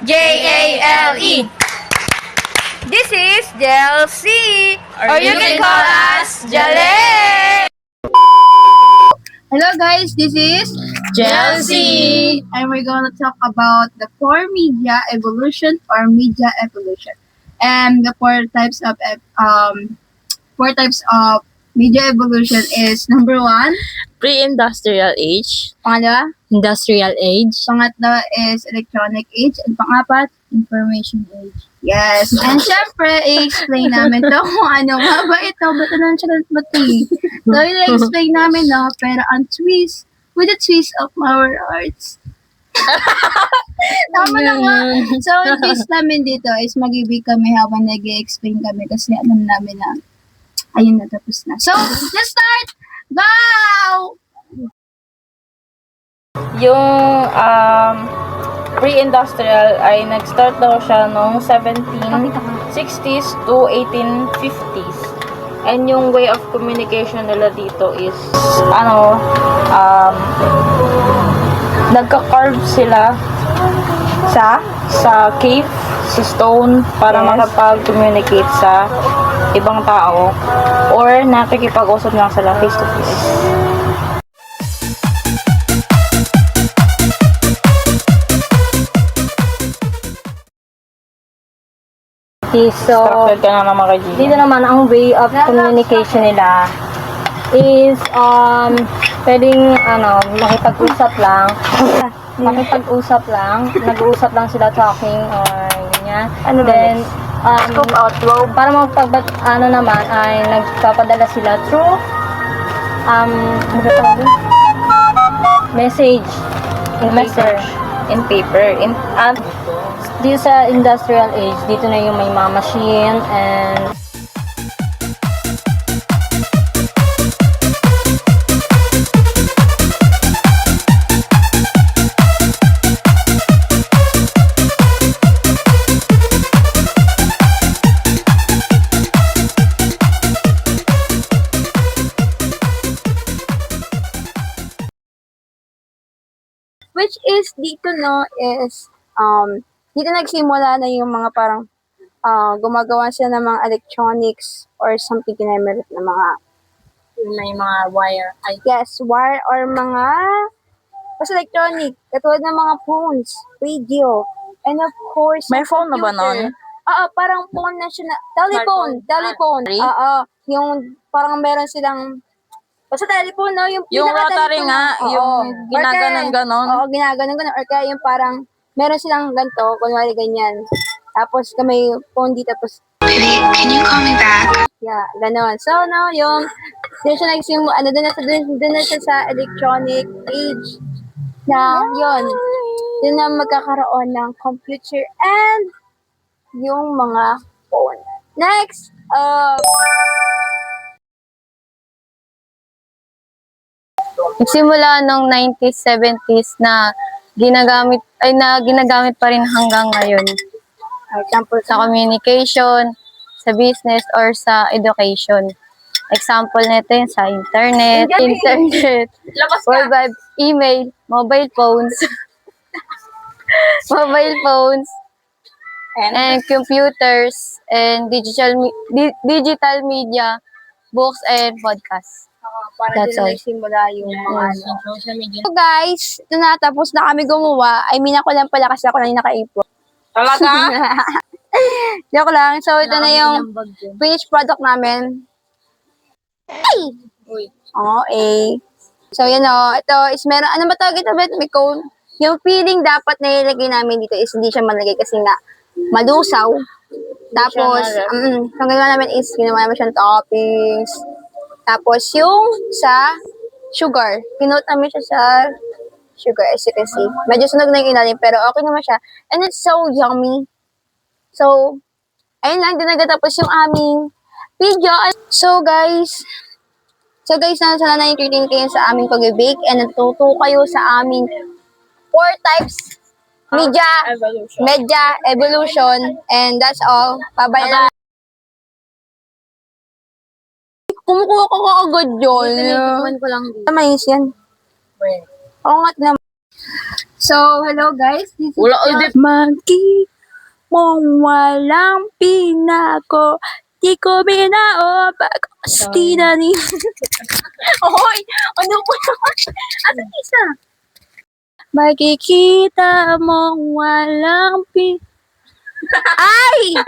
Jale. This is Jelcy, or you can call us Jale. Hello guys, this is Jelcy. and we're going to talk about the four media evolution or media evolution. And the four types of media evolution is number one, Pre-industrial age, pangalawa, industrial age, pangatlo is electronic age, and pangapat, information age. Yes, and syempre, i-explain namin to kung ano nga ba ito, ba't nonchalant ba ito eh? So, i-explain namin no, pero ang twist, with the twist of our arts. Tama na nga. So, ang twist namin dito is mag-ibig kami habang nag-explain kami kasi alam namin na ayun na, tapos na. So, let's start! Go! yung pre-industrial ay nag-start daw siya noong 1760s to 1850s. And yung way of communication nila dito is nagka-carve sila sa cave, sa stone para makapag-communicate sa ibang tao or nakikipag-usap lang sila face to face. Okay, so, Structured ka na naman kay Gina. dito naman ang way of communication nila is, pwedeng, makipag-usap lang. Nag-uusap lang sila talking or ganyan. Then, Scoop out, Rob. para naman ay nagpapadala sila through, message. Message. In paper. Dito sa industrial age, dito na yung may mga machine and Which is dito no is dito nagsimula na yung mga parang gumagawa sila ng mga electronics or something kinemirit na mga may mga wire. yes, wire or mga basta electronic katulad ng mga phones, radio, and of course May phone na ba computer. nun? Oo, parang phone na siya na telephone. Oo, yung parang meron silang basta telephone, no? Yung Yung pinaka-telephone rotary nga, na- oo. yung Or kaya- ginaganon-ganon. Oo, ginaganon-ganon. Or kaya yung parang meron silang ganito, kunwari ganyan. Tapos may phone dito, tapos Can you call me back? yeah, ganon. So, no, yung doon siya doon na siya sa electronic age na yun. Doon na magkakaroon ng computer and yung mga phone. Next, Nagsimula noong 90s, 70s na ginagamit pa rin hanggang ngayon example sa communication, sa business or sa education. Example nito yun sa internet, World Wide email, mobile phones, and computers, and digital media, books, and podcasts. para That's din all. nagsimula yung mga social media. So guys, ito na, tapos na kami gumawa. I mean, ako lang pala kasi ako lang yung naka-apron. Talaga? Joke lang. So, ito na yung finished product namin. Ay! Oo, So, yan o. Ito is meron, ano ba tawag ito? May cone. Yung feeling dapat na ilagay namin dito is hindi siya malagay kasi nga malusaw. Tapos, ang ginawa namin is ginawa namin siyang toppings. Tapos, yung sa sugar. Pinote namin siya sa sugar, as you can see. Medyo sunog na yung ilalim, pero okay naman siya. And it's so yummy. So, ayun lang, din nagatapos yung aming video. So, guys, sana na-entertain kayo sa aming pag-bake and natuto kayo sa aming 4 types media evolution. And that's all. Bye-bye. Kumukuha ko agad yun. Tinitipan ko lang dito. Mais yan. Oo nga naman. So, hello guys. This is Wala ulit. Magi mong walang pinako. Di ko binao pag-asti na ni... Oy! Ano po naman? Ano isa? Makikita mong walang Ay!